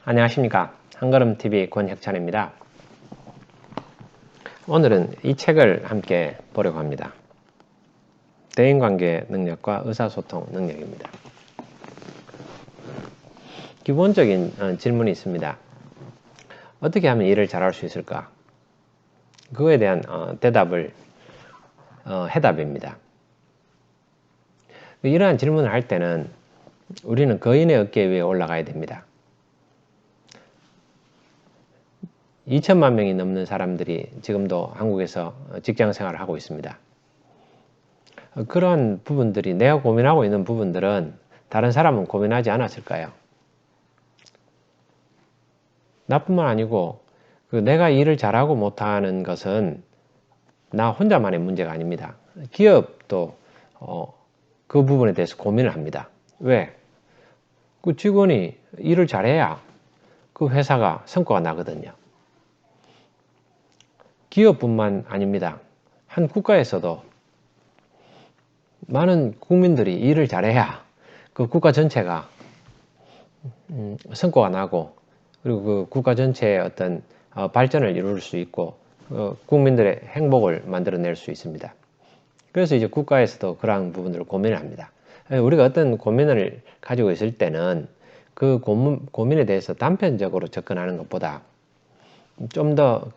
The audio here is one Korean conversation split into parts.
안녕하십니까. 한걸음TV 권혁찬입니다. 오늘은 이 책을 함께 보려고 합니다. 대인관계 능력과 의사소통 능력입니다. 기본적인 질문이 있습니다. 어떻게 하면 일을 잘할 수 있을까? 그거에 대한 대답을 해답입니다. 이러한 질문을 할 때는 우리는 거인의 어깨 위에 올라가야 됩니다. 2천만 명이 넘는 사람들이 지금도 한국에서 직장 생활을 하고 있습니다. 그런 부분들이 내가 고민하고 있는 부분들은 다른 사람은 고민하지 않았을까요? 나뿐만 아니고 내가 일을 잘하고 못하는 것은 나 혼자만의 문제가 아닙니다. 기업도 그 부분에 대해서 고민을 합니다. 왜? 그 직원이 일을 잘해야 그 회사가 성과가 나거든요. 기업뿐만 아닙니다. 한 국가에서도 많은 국민들이 일을 잘해야 그 국가 전체가 성과가 나고 그리고 그 국가 전체의 어떤 발전을 이룰 수 있고 국민들의 행복을 만들어낼 수 있습니다. 그래서 이제 국가에서도 그러한 부분들을 고민을 합니다. 우리가 어떤 고민을 가지고 있을 때는 그 고민에 대해서 단편적으로 접근하는 것보다 좀 더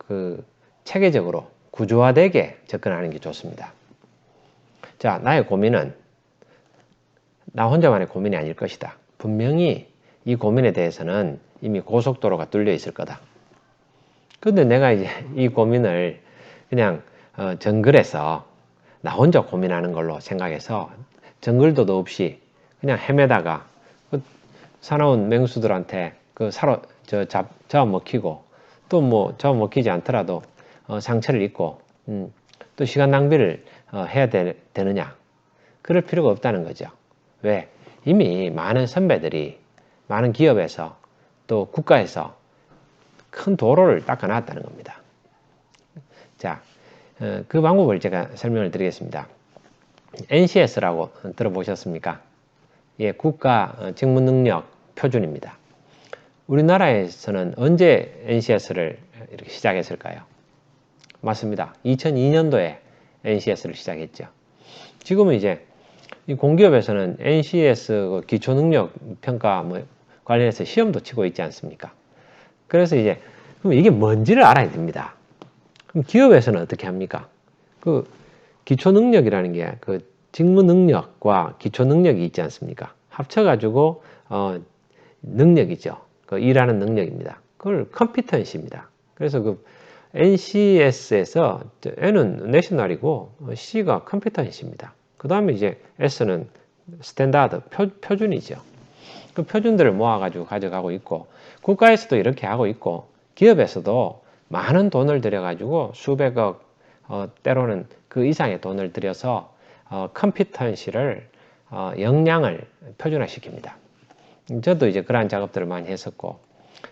체계적으로 구조화되게 접근하는 게 좋습니다. 자, 나의 고민은 나 혼자만의 고민이 아닐 것이다. 분명히 이 고민에 대해서는 이미 고속도로가 뚫려 있을 거다. 근데 내가 이제 이 고민을 그냥 정글에서 나 혼자 고민하는 걸로 생각해서 정글도도 없이 그냥 헤매다가 사나운 맹수들한테 잡아먹히고 또 뭐 잡아먹히지 않더라도 상처를 입고 또 시간 낭비를 해야 되느냐? 그럴 필요가 없다는 거죠. 왜? 이미 많은 선배들이 많은 기업에서 또 국가에서 큰 도로를 닦아놨다는 겁니다. 자, 그 방법을 제가 설명을 드리겠습니다. NCS라고 들어보셨습니까? 예, 국가 직무능력 표준입니다. 우리나라에서는 언제 NCS를 이렇게 시작했을까요? 맞습니다. 2002년도에 NCS를 시작했죠. 지금은 이제 이 공기업에서는 NCS 기초능력 평가 관련해서 시험도 치고 있지 않습니까? 그래서 이제 그럼 이게 뭔지를 알아야 됩니다. 그럼 기업에서는 어떻게 합니까? 그 기초능력이라는 게 그 직무능력과 기초능력이 있지 않습니까? 합쳐가지고 능력이죠. 그 일하는 능력입니다. 그걸 컴피턴시입니다. 그래서 그 NCS에서 N은 내셔널이고 C가 컴피턴시입니다. 그 다음에 이제 S는 스탠다드, 표준이죠. 그 표준들을 모아가지고 가져가고 있고 국가에서도 이렇게 하고 있고 기업에서도 많은 돈을 들여가지고 수백억 때로는 그 이상의 돈을 들여서 컴피턴시를 역량을 표준화시킵니다. 저도 이제 그러한 작업들을 많이 했었고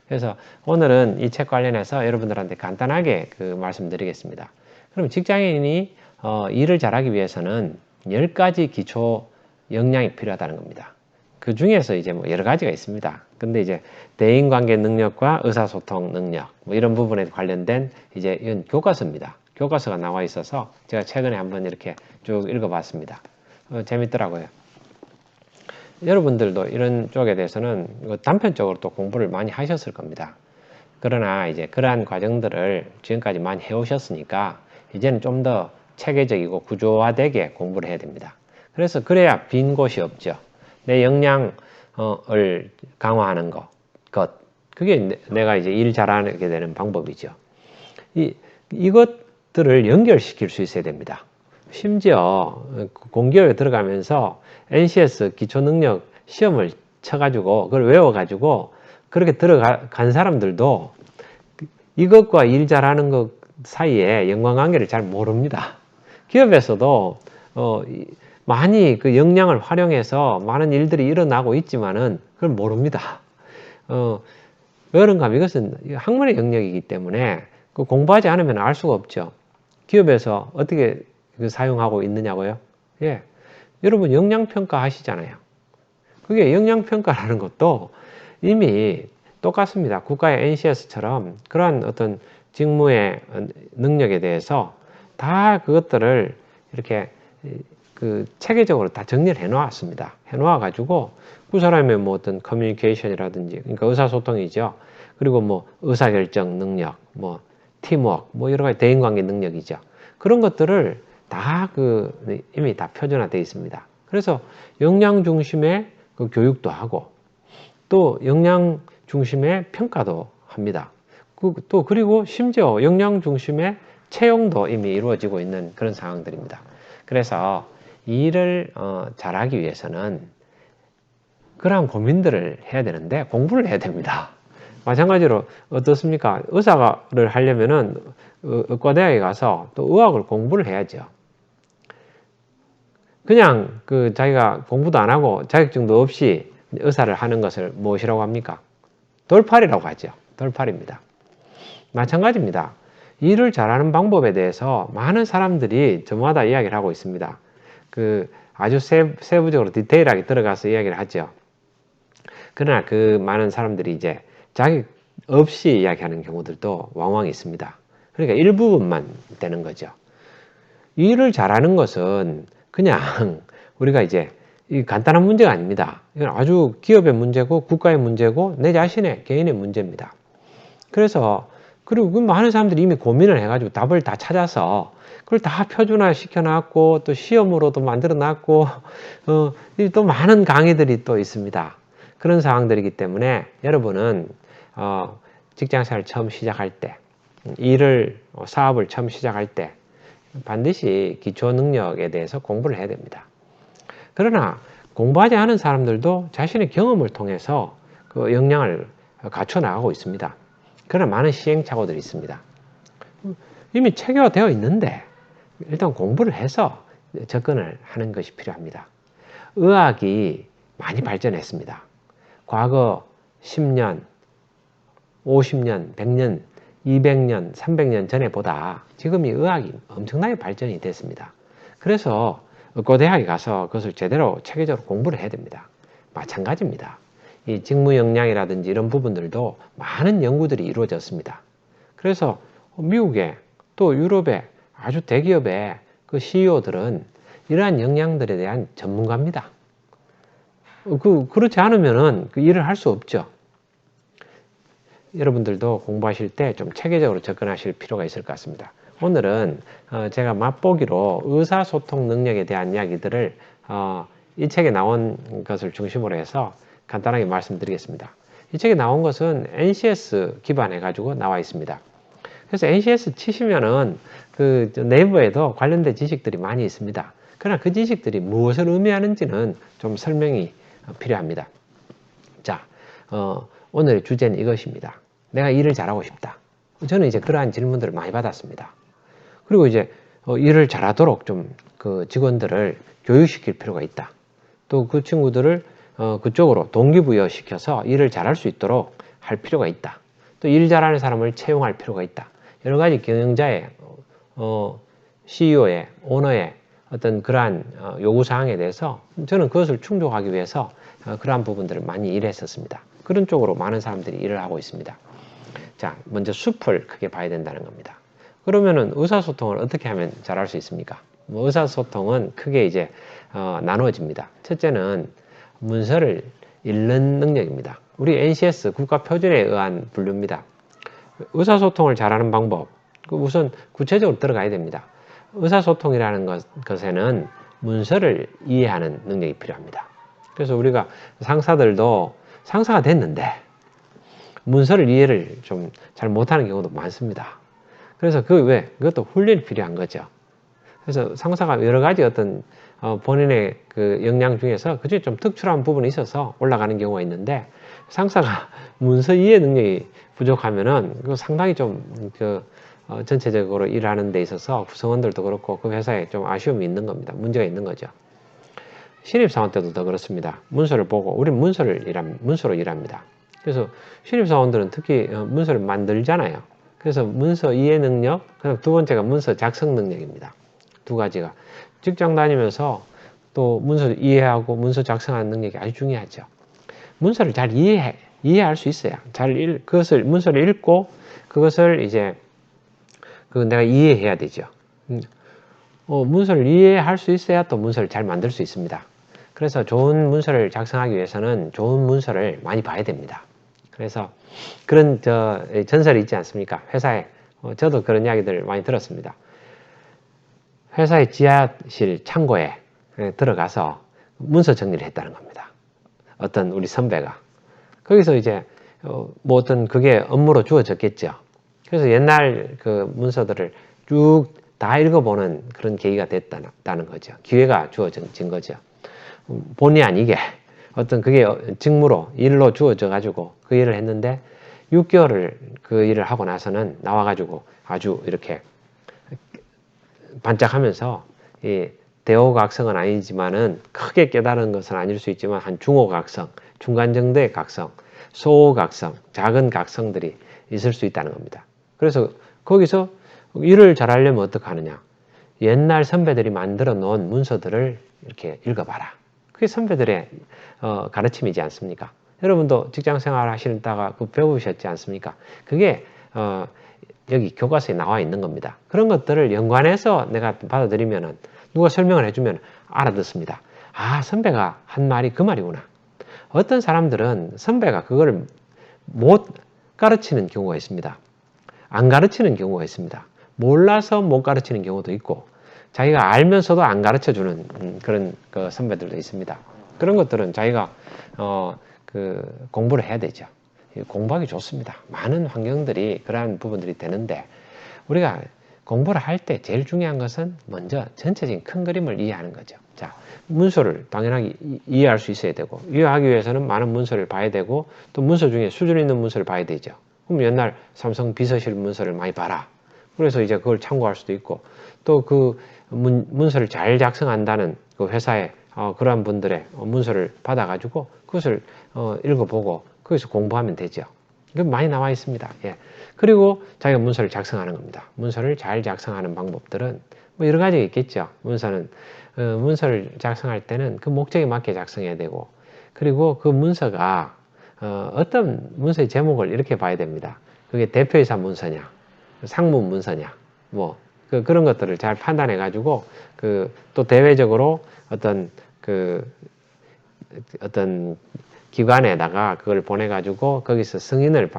그래서 오늘은 이 책 관련해서 여러분들한테 간단하게 말씀드리겠습니다. 그럼 직장인이 일을 잘하기 위해서는 10가지 기초 역량이 필요하다는 겁니다. 그 중에서 이제 여러 가지가 있습니다. 근데 이제 대인관계 능력과 의사소통 능력 이런 부분에 관련된 이제 이건 교과서입니다. 교과서가 나와 있어서 제가 최근에 한번 이렇게 쭉 읽어봤습니다. 재밌더라고요. 여러분들도 이런 쪽에 대해서는 단편적으로 또 공부를 많이 하셨을 겁니다. 그러나 이제 그러한 과정들을 지금까지 많이 해오셨으니까 이제는 좀 더 체계적이고 구조화되게 공부를 해야 됩니다. 그래서 그래야 빈 곳이 없죠. 내 역량을 강화하는 것. 그게 내가 이제 일 잘하게 되는 방법이죠. 이것들을 연결시킬 수 있어야 됩니다. 심지어 공기업에 들어가면서 NCS 기초능력 시험을 쳐가지고 그걸 외워가지고 그렇게 들어간 사람들도 이것과 일 잘하는 것 사이에 연관관계를 잘 모릅니다. 기업에서도 많이 그 역량을 활용해서 많은 일들이 일어나고 있지만은 그걸 모릅니다. 왜 그런가 하면 이것은 학문의 영역이기 때문에 공부하지 않으면 알 수가 없죠. 기업에서 어떻게 사용하고 있느냐고요? 예. 여러분 역량평가 하시잖아요. 그게 역량평가라는 것도 이미 똑같습니다. 국가의 NCS처럼 그러한 어떤 직무의 능력에 대해서 다 그것들을 이렇게 그 체계적으로 다 정리를 해 놓았습니다. 해 놓아 가지고 그 사람의 뭐 어떤 커뮤니케이션이라든지, 그러니까 의사소통이죠. 그리고 뭐 의사결정 능력, 뭐 팀워크, 뭐 여러 가지 대인관계 능력이죠. 그런 것들을 다 이미 다 표준화되어 있습니다. 그래서 역량 중심의 그 교육도 하고 또 역량 중심의 평가도 합니다. 그리고 심지어 역량 중심의 채용도 이미 이루어지고 있는 그런 상황들입니다. 그래서 이 일을 잘하기 위해서는 그러한 고민들을 해야 되는데 공부를 해야 됩니다. 마찬가지로 어떻습니까? 의사를 하려면은 의과대학에 가서 또 의학을 공부를 해야죠. 그냥 자기가 공부도 안 하고 자격증도 없이 의사를 하는 것을 무엇이라고 합니까? 돌팔이라고 하죠. 돌팔입니다. 마찬가지입니다. 일을 잘하는 방법에 대해서 많은 사람들이 저마다 이야기를 하고 있습니다. 아주 세부적으로 디테일하게 들어가서 이야기를 하죠. 그러나 많은 사람들이 이제 자격 없이 이야기하는 경우들도 왕왕 있습니다. 그러니까 일부분만 되는 거죠. 일을 잘하는 것은 그냥 우리가 이제 이 간단한 문제가 아닙니다. 이건 아주 기업의 문제고 국가의 문제고 내 자신의 개인의 문제입니다. 그리고 많은 사람들이 이미 고민을 해가지고 답을 다 찾아서 그걸 다 표준화 시켜놨고 또 시험으로도 만들어놨고 또 많은 강의들이 또 있습니다. 그런 상황들이기 때문에 여러분은 직장생활 처음 시작할 때, 사업을 처음 시작할 때 반드시 기초 능력에 대해서 공부를 해야 됩니다. 그러나 공부하지 않은 사람들도 자신의 경험을 통해서 그 역량을 갖춰 나가고 있습니다. 그러나 많은 시행착오들이 있습니다. 이미 체계화되어 있는데 일단 공부를 해서 접근을 하는 것이 필요합니다. 의학이 많이 발전했습니다. 과거 10년, 50년, 100년, 200년, 300년 전에보다 지금 이 의학이 엄청나게 발전이 됐습니다. 그래서 의과대학에 가서 그것을 제대로 체계적으로 공부를 해야 됩니다. 마찬가지입니다. 이 직무 역량이라든지 이런 부분들도 많은 연구들이 이루어졌습니다. 그래서 미국에 또 유럽의 아주 대기업의 그 CEO들은 이러한 역량들에 대한 전문가입니다. 그렇지 않으면은 그 일을 할 수 없죠. 여러분들도 공부하실 때 좀 체계적으로 접근하실 필요가 있을 것 같습니다. 오늘은 제가 맛보기로 의사소통 능력에 대한 이야기들을 이 책에 나온 것을 중심으로 해서 간단하게 말씀드리겠습니다. 이 책에 나온 것은 NCS 기반해 가지고 나와 있습니다. 그래서 NCS 치시면은 네이버에도 관련된 지식들이 많이 있습니다. 그러나 그 지식들이 무엇을 의미하는지는 좀 설명이 필요합니다. 자, 오늘의 주제는 이것입니다. 내가 일을 잘하고 싶다. 저는 이제 그러한 질문들을 많이 받았습니다. 그리고 이제 일을 잘하도록 좀 직원들을 교육시킬 필요가 있다. 또 그 친구들을 그쪽으로 동기부여시켜서 일을 잘할 수 있도록 할 필요가 있다. 또 일 잘하는 사람을 채용할 필요가 있다. 여러 가지 경영자의 CEO의 오너의 어떤 그러한 요구사항에 대해서 저는 그것을 충족하기 위해서 그러한 부분들을 많이 일했었습니다. 그런 쪽으로 많은 사람들이 일을 하고 있습니다. 자, 먼저 숲을 크게 봐야 된다는 겁니다. 그러면은 의사소통을 어떻게 하면 잘할 수 있습니까? 의사소통은 크게 이제 나누어집니다. 첫째는 문서를 읽는 능력입니다. 우리 NCS 국가표준에 의한 분류입니다. 의사소통을 잘하는 방법, 우선 구체적으로 들어가야 됩니다. 의사소통이라는 것에는 문서를 이해하는 능력이 필요합니다. 그래서 우리가 상사가 됐는데 문서를 이해를 좀 잘 못하는 경우도 많습니다. 그래서 그것도 훈련이 필요한 거죠. 그래서 상사가 여러 가지 어떤 본인의 역량 중에서 그중에 좀 특출한 부분이 있어서 올라가는 경우가 있는데 상사가 문서 이해 능력이 부족하면은 상당히 좀 전체적으로 일하는 데 있어서 구성원들도 그렇고 그 회사에 좀 아쉬움이 있는 겁니다. 문제가 있는 거죠. 신입사원 때도 더 그렇습니다. 문서를 보고 우리는 문서로 일합니다. 그래서 신입사원들은 특히 문서를 만들잖아요. 그래서 문서 이해 능력, 그다음 두 번째가 문서 작성 능력입니다. 두 가지가 직장 다니면서 또 문서 이해하고 문서 작성하는 능력이 아주 중요하죠. 문서를 잘 이해할 수 있어야 그것을 문서를 읽고 그것을 이제 내가 이해해야 되죠. 문서를 이해할 수 있어야 또 문서를 잘 만들 수 있습니다. 그래서 좋은 문서를 작성하기 위해서는 좋은 문서를 많이 봐야 됩니다. 그래서 그런 전설이 있지 않습니까? 회사에 저도 그런 이야기들 많이 들었습니다. 회사의 지하실 창고에 들어가서 문서 정리를 했다는 겁니다. 어떤 우리 선배가. 거기서 이제 뭐 어떤 그게 업무로 주어졌겠죠. 그래서 옛날 그 문서들을 쭉 다 읽어보는 그런 계기가 됐다는 거죠. 기회가 주어진 거죠. 본의 아니게 어떤 그게 직무로 일로 주어져 가지고 그 일을 했는데 6개월을 그 일을 하고 나서는 나와가지고 아주 이렇게 반짝하면서 대호각성은 아니지만은 크게 깨달은 것은 아닐 수 있지만 한 중호각성, 중간 정도의 각성, 소각성, 작은 각성들이 있을 수 있다는 겁니다. 그래서 거기서 일을 잘하려면 어떻게 하느냐? 옛날 선배들이 만들어 놓은 문서들을 이렇게 읽어봐라. 그게 선배들의 가르침이지 않습니까? 여러분도 직장 생활 하시다가 배우셨지 않습니까? 그게 여기 교과서에 나와 있는 겁니다. 그런 것들을 연관해서 내가 받아들이면은 누가 설명을 해주면 알아듣습니다. 아, 선배가 한 말이 그 말이구나. 어떤 사람들은 선배가 그걸 못 가르치는 경우가 있습니다. 안 가르치는 경우가 있습니다. 몰라서 못 가르치는 경우도 있고 자기가 알면서도 안 가르쳐주는 그런 그 선배들도 있습니다. 그런 것들은 자기가 공부를 해야 되죠. 공부하기 좋습니다. 많은 환경들이 그러한 부분들이 되는데 우리가 공부를 할 때 제일 중요한 것은 먼저 전체적인 큰 그림을 이해하는 거죠. 자, 문서를 당연하게 이해할 수 있어야 되고 이해하기 위해서는 많은 문서를 봐야 되고 또 문서 중에 수준 있는 문서를 봐야 되죠. 그럼 옛날 삼성 비서실 문서를 많이 봐라. 그래서 이제 그걸 참고할 수도 있고 또 그 문서를 잘 작성한다는 그 회사에 그러한 분들의 문서를 받아가지고 그것을 읽어보고 거기서 공부하면 되죠. 그 많이 나와 있습니다. 예. 그리고 자기가 문서를 작성하는 겁니다. 문서를 잘 작성하는 방법들은 뭐 여러 가지가 있겠죠. 문서를 작성할 때는 그 목적에 맞게 작성해야 되고 그리고 그 문서가 어떤 문서의 제목을 이렇게 봐야 됩니다. 그게 대표이사 문서냐, 상무 문서냐, 뭐 그런 것들을 잘 판단해 가지고 또 대외적으로 어떤 기관에다가 그걸 보내 가지고 거기서 승인을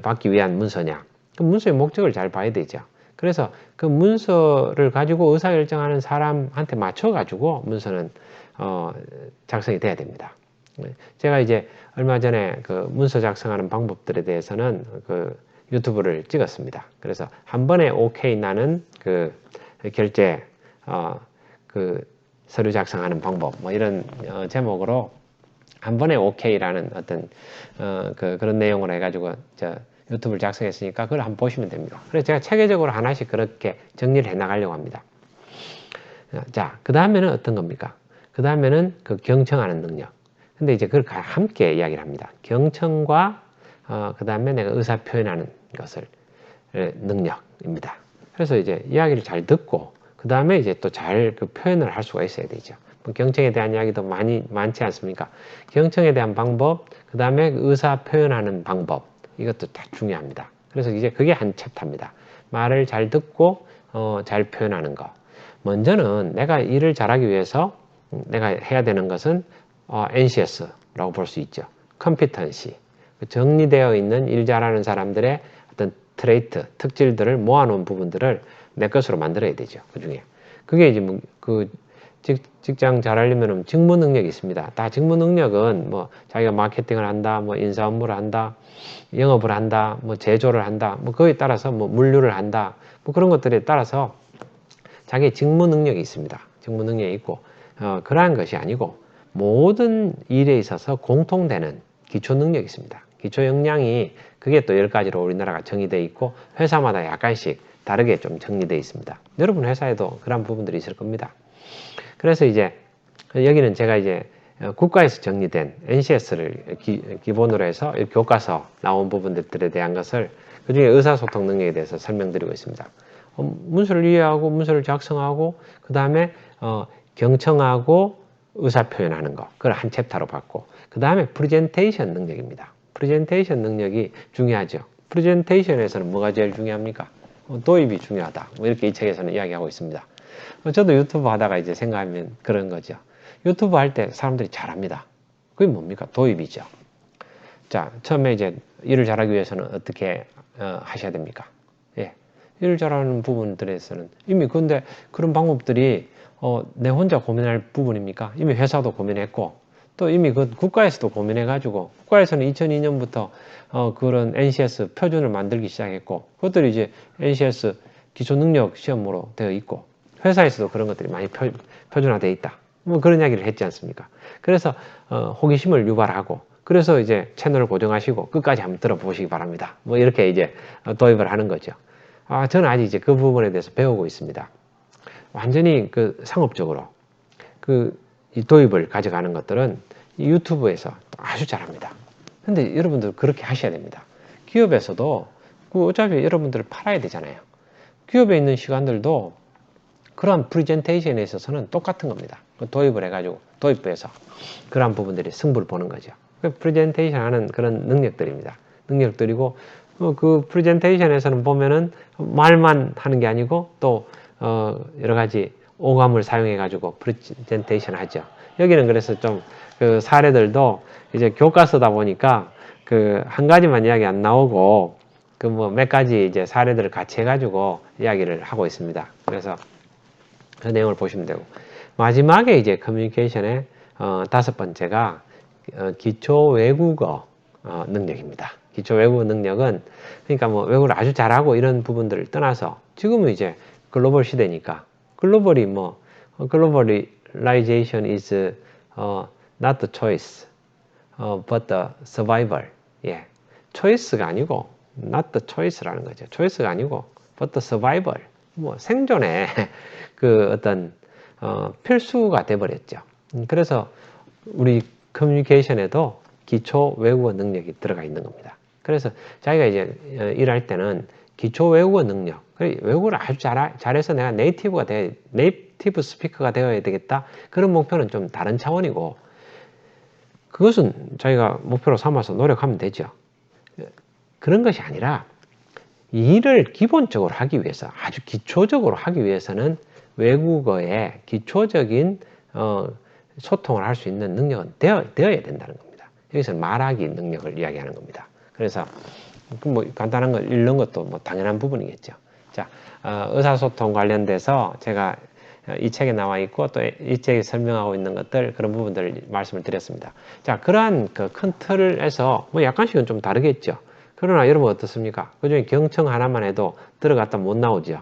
받기 위한 문서냐. 그 문서의 목적을 잘 봐야 되죠. 그래서 그 문서를 가지고 의사결정하는 사람한테 맞춰 가지고 문서는 작성이 돼야 됩니다. 제가 이제 얼마 전에 그 문서 작성하는 방법들에 대해서는 유튜브를 찍었습니다. 그래서 한 번에 오케이 나는 결제 서류 작성하는 방법 뭐 이런 제목으로 한 번에 오케이라는 어떤 그런 내용으로 해가지고 유튜브를 작성했으니까 그걸 한번 보시면 됩니다. 그래서 제가 체계적으로 하나씩 그렇게 정리를 해 나가려고 합니다. 자, 그 다음에는 어떤 겁니까? 그 다음에는 경청하는 능력. 근데 이제 그걸 함께 이야기를 합니다. 경청과 그 다음에 내가 의사 표현하는 것을 능력입니다. 그래서 이제 이야기를 잘 듣고 그 다음에 이제 또 잘 표현을 할 수가 있어야 되죠. 경청에 대한 이야기도 많지 않습니까? 경청에 대한 방법, 그 다음에 의사 표현하는 방법, 이것도 다 중요합니다. 그래서 이제 그게 한 챕터입니다. 말을 잘 듣고 잘 표현하는 거. 먼저는 내가 일을 잘하기 위해서 내가 해야 되는 것은 NCS라고 볼 수 있죠. 컴피턴시. 정리되어 있는 일 잘하는 사람들의 어떤 트레이트, 특질들을 모아놓은 부분들을 내 것으로 만들어야 되죠. 그 중에. 그게 이제 직장 잘하려면 직무 능력이 있습니다. 다 직무 능력은 뭐 자기가 마케팅을 한다, 뭐 인사 업무를 한다, 영업을 한다, 뭐 제조를 한다, 뭐 그거에 따라서 뭐 물류를 한다, 뭐 그런 것들에 따라서 자기의 직무 능력이 있습니다. 직무 능력이 있고 그러한 것이 아니고 모든 일에 있어서 공통되는 기초 능력이 있습니다. 기초 역량이 그게 또 10가지로 우리나라가 정의되어 있고 회사마다 약간씩 다르게 좀 정리되어 있습니다. 여러분 회사에도 그런 부분들이 있을 겁니다. 그래서 이제 여기는 제가 이제 국가에서 정리된 NCS를 기본으로 해서 교과서 나온 부분들에 대한 것을 그중에 의사소통 능력에 대해서 설명드리고 있습니다. 문서를 이해하고 문서를 작성하고 그 다음에 경청하고 의사 표현하는 거 그걸 한 챕터로 봤고 그 다음에 프레젠테이션 능력입니다. 프레젠테이션 능력이 중요하죠. 프레젠테이션에서는 뭐가 제일 중요합니까? 도입이 중요하다. 뭐 이렇게 이 책에서는 이야기하고 있습니다. 저도 유튜브 하다가 이제 생각하면 그런 거죠. 유튜브 할 때 사람들이 잘합니다. 그게 뭡니까? 도입이죠. 자, 처음에 이제 일을 잘하기 위해서는 어떻게 하셔야 됩니까? 예. 일을 잘하는 부분들에서는 이미 근데 그런 방법들이 내 혼자 고민할 부분입니까? 이미 회사도 고민했고 또 이미 그 국가에서도 고민해가지고 국가에서는 2002년부터 그런 NCS 표준을 만들기 시작했고 그것들이 이제 NCS 기초능력 시험으로 되어 있고 회사에서도 그런 것들이 많이 표준화되어 있다. 뭐 그런 이야기를 했지 않습니까? 그래서 호기심을 유발하고 그래서 이제 채널을 고정하시고 끝까지 한번 들어보시기 바랍니다. 뭐 이렇게 이제 도입을 하는 거죠. 저는 아직 이제 그 부분에 대해서 배우고 있습니다. 완전히 그 상업적으로 이 도입을 가져가는 것들은 이 유튜브에서 아주 잘합니다. 근데 여러분들 그렇게 하셔야 됩니다. 기업에서도 어차피 여러분들을 팔아야 되잖아요. 기업에 있는 시간들도 그런 프레젠테이션에 있어서는 똑같은 겁니다. 도입을 해가지고 도입부에서 그러한 부분들이 승부를 보는 거죠. 프레젠테이션 하는 그런 능력들입니다. 능력들이고 그 프레젠테이션에서는 보면은 말만 하는 게 아니고 또 여러 가지 오감을 사용해 가지고 프레젠테이션 하죠. 여기는 그래서 좀 그 사례들도 이제 교과서다 보니까 그 한 가지만 이야기 안 나오고 그 뭐 몇 가지 이제 사례들을 같이 해 가지고 이야기를 하고 있습니다. 그래서 그 내용을 보시면 되고 마지막에 이제 커뮤니케이션의 다섯 번째가 기초 외국어 능력입니다. 기초 외국어 능력은 그러니까 뭐 외국어를 아주 잘하고 이런 부분들을 떠나서 지금은 이제 글로벌 시대니까 글로벌이 뭐 globalization is not the choice but the survival. 예. choice가 아니고 not the choice라는 거죠. choice가 아니고 but the survival. 뭐 생존의 그 어떤 필수가 돼버렸죠. 그래서 우리 커뮤니케이션에도 기초 외국어 능력이 들어가 있는 겁니다. 그래서 자기가 이제 일할 때는 기초 외국어 능력, 외국어를 아주 잘해서 내가 네이티브 스피커가 되어야 되겠다. 그런 목표는 좀 다른 차원이고 그것은 자기가 목표로 삼아서 노력하면 되죠. 그런 것이 아니라 일을 기본적으로 하기 위해서 아주 기초적으로 하기 위해서는 외국어의 기초적인 소통을 할 수 있는 능력은 되어야 된다는 겁니다. 여기서는 말하기 능력을 이야기하는 겁니다. 그래서 뭐 간단한 걸 읽는 것도 뭐 당연한 부분이겠죠. 자, 의사소통 관련돼서 제가 이 책에 나와 있고 또 이 책에 설명하고 있는 것들 그런 부분들을 말씀을 드렸습니다. 자, 그러한 그 큰 틀에서 뭐 약간씩은 좀 다르겠죠. 그러나 여러분 어떻습니까? 그중에 경청 하나만 해도 들어갔다 못 나오죠.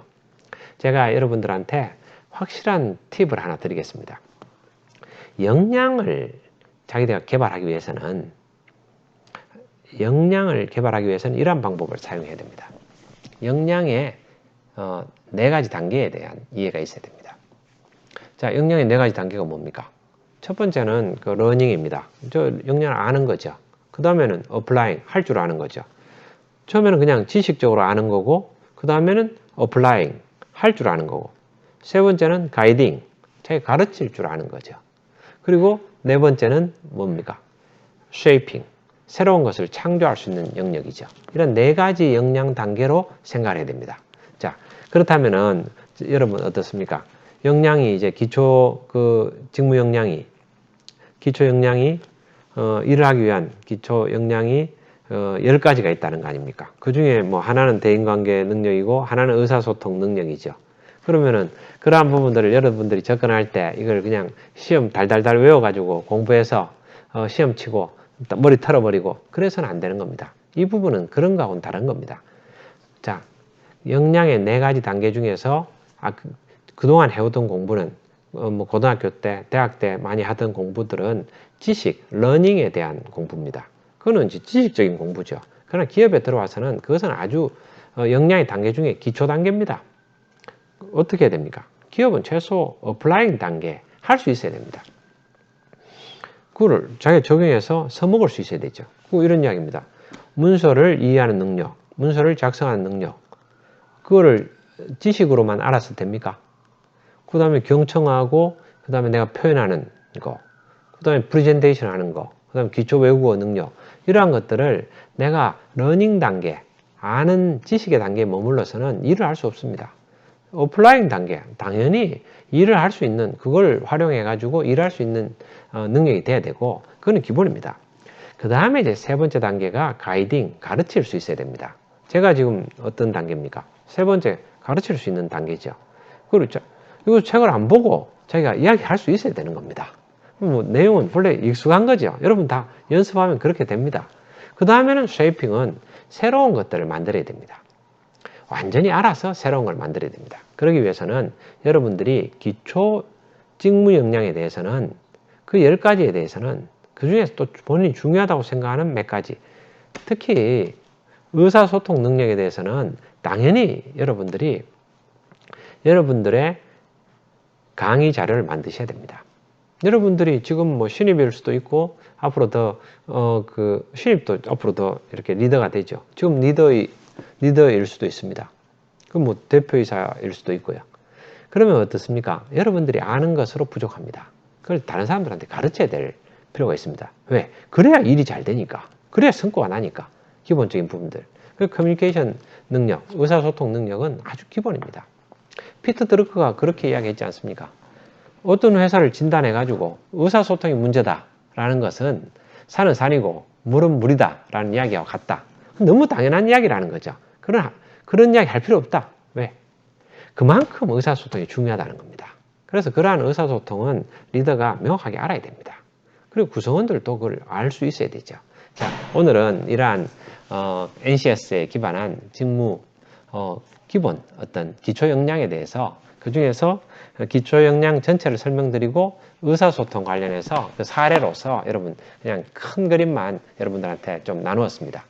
제가 여러분들한테 확실한 팁을 하나 드리겠습니다. 역량을 자기가 개발하기 위해서는 이러한 방법을 사용해야 됩니다. 역량의 네 가지 단계에 대한 이해가 있어야 됩니다. 자, 역량의 네 가지 단계가 뭡니까? 첫 번째는 그 러닝입니다. 저 역량을 아는 거죠. 그 다음에는 어플라잉, 할 줄 아는 거죠. 처음에는 그냥 지식적으로 아는 거고 그 다음에는 어플라잉, 할 줄 아는 거고 세 번째는 가이딩, 자기가 가르칠 줄 아는 거죠. 그리고 네 번째는 뭡니까? 쉐이핑, 새로운 것을 창조할 수 있는 영역이죠. 이런 네 가지 역량 단계로 생각해야 됩니다. 자, 그렇다면은 여러분 어떻습니까? 역량이 이제 기초 직무 역량이 일을 하기 위한 기초 역량이 10가지가 있다는 거 아닙니까? 그 중에 뭐 하나는 대인관계 능력이고 하나는 의사소통 능력이죠. 그러면은 그러한 부분들을 여러분들이 접근할 때 이걸 그냥 시험 달달달 외워가지고 공부해서 시험 치고 머리 털어버리고 그래서는 안 되는 겁니다. 이 부분은 그런 거하고는 다른 겁니다. 자, 역량의 네 가지 단계 중에서 그동안 해오던 공부는 뭐 고등학교 때, 대학 때 많이 하던 공부들은 지식, 러닝에 대한 공부입니다. 그거는 이제 지식적인 공부죠. 그러나 기업에 들어와서는 그것은 아주 역량의 단계 중에 기초 단계입니다. 어떻게 해야 됩니까? 기업은 최소 어플라잉 단계 할 수 있어야 됩니다. 그거를 자기가 적용해서 써먹을 수 있어야 되죠. 이런 이야기입니다. 문서를 이해하는 능력, 문서를 작성하는 능력, 그거를 지식으로만 알았을 됩니까? 그 다음에 경청하고, 그 다음에 내가 표현하는 거, 그 다음에 프레젠테이션 하는 거, 그 다음에 기초 외국어 능력, 이러한 것들을 내가 러닝 단계, 아는 지식의 단계에 머물러서는 일을 할 수 없습니다. 어플라잉 단계, 당연히 일을 할 수 있는, 그걸 활용해 가지고 일할 수 있는 능력이 돼야 되고, 그건 기본입니다. 그 다음에 이제 세 번째 단계가 가이딩, 가르칠 수 있어야 됩니다. 제가 지금 어떤 단계입니까? 세 번째, 가르칠 수 있는 단계죠. 그렇죠. 이거 책을 안 보고 자기가 이야기할 수 있어야 되는 겁니다. 뭐 내용은 원래 익숙한 거죠. 여러분 다 연습하면 그렇게 됩니다. 그 다음에는 쉐이핑은 새로운 것들을 만들어야 됩니다. 완전히 알아서 새로운 걸 만들어야 됩니다. 그러기 위해서는 여러분들이 기초 직무 역량에 대해서는 그 10가지에 대해서는 그 중에서 또 본인이 중요하다고 생각하는 몇 가지, 특히 의사소통 능력에 대해서는 당연히 여러분들이 여러분들의 강의 자료를 만드셔야 됩니다. 여러분들이 지금 뭐 신입일 수도 있고 앞으로 더 신입도 앞으로 더 이렇게 리더가 되죠. 지금 리더일 수도 있습니다. 그 뭐 대표이사일 수도 있고요. 그러면 어떻습니까? 여러분들이 아는 것으로 부족합니다. 그걸 다른 사람들한테 가르쳐야 될 필요가 있습니다. 왜? 그래야 일이 잘 되니까. 그래야 성과가 나니까. 기본적인 부분들. 그 커뮤니케이션 능력, 의사소통 능력은 아주 기본입니다. 피터 드루커가 그렇게 이야기했지 않습니까? 어떤 회사를 진단해가지고 의사소통이 문제다라는 것은 산은 산이고 물은 물이다라는 이야기와 같다. 너무 당연한 이야기라는 거죠. 그러나 그런 이야기 할 필요 없다. 왜? 그만큼 의사소통이 중요하다는 겁니다. 그래서 그러한 의사소통은 리더가 명확하게 알아야 됩니다. 그리고 구성원들도 그걸 알 수 있어야 되죠. 자, 오늘은 이러한 NCS에 기반한 직무 기본 어떤 기초 역량에 대해서 그 중에서 기초 역량 전체를 설명드리고 의사소통 관련해서 그 사례로서 여러분 그냥 큰 그림만 여러분들한테 좀 나누었습니다.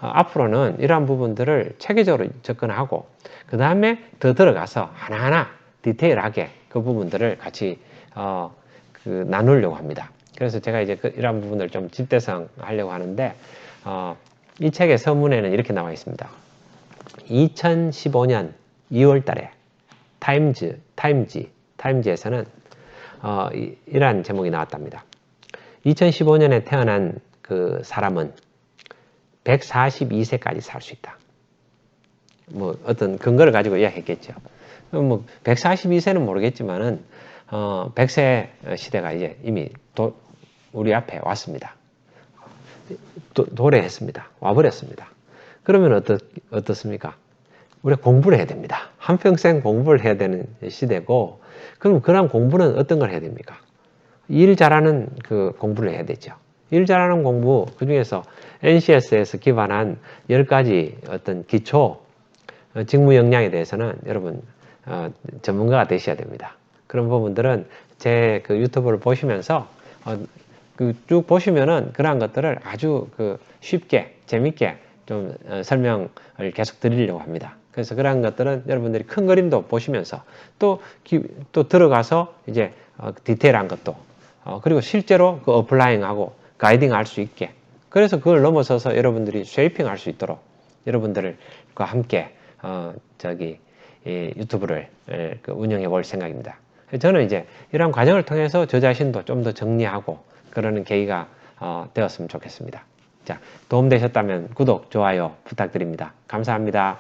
앞으로는 이러한 부분들을 체계적으로 접근하고 그 다음에 더 들어가서 하나하나 디테일하게 그 부분들을 같이 나누려고 합니다. 그래서 제가 이제 이러한 부분을 좀 집대성 하려고 하는데 이 책의 서문에는 이렇게 나와 있습니다. 2015년 2월 달에 타임지에서는 이러한 제목이 나왔답니다. 2015년에 태어난 그 사람은 142세까지 살 수 있다. 뭐 어떤 근거를 가지고 이야기했겠죠. 뭐 142세는 모르겠지만은 100세 시대가 이제 이미 우리 앞에 왔습니다. 도래했습니다. 와버렸습니다. 그러면 어떻습니까? 우리가 공부를 해야 됩니다. 한평생 공부를 해야 되는 시대고, 그럼 그런 공부는 어떤 걸 해야 됩니까? 일 잘하는 그 공부를 해야 되죠. 일 잘하는 공부, 그 중에서 NCS에서 기반한 10가지 어떤 기초 직무 역량에 대해서는 여러분 전문가가 되셔야 됩니다. 그런 부분들은 제 그 유튜브를 보시면서 쭉 보시면은 그러한 것들을 아주 쉽게 재밌게 좀 설명을 계속 드리려고 합니다. 그래서 그러한 것들은 여러분들이 큰 그림도 보시면서 또 들어가서 이제 디테일한 것도 그리고 실제로 그 어플라잉하고 가이딩 할 수 있게, 그래서 그걸 넘어서서 여러분들이 쉐이핑 할 수 있도록 여러분들과 함께 유튜브를 운영해 볼 생각입니다. 저는 이제 이런 과정을 통해서 저 자신도 좀 더 정리하고 그러는 계기가 되었으면 좋겠습니다. 자, 도움되셨다면 구독, 좋아요 부탁드립니다. 감사합니다.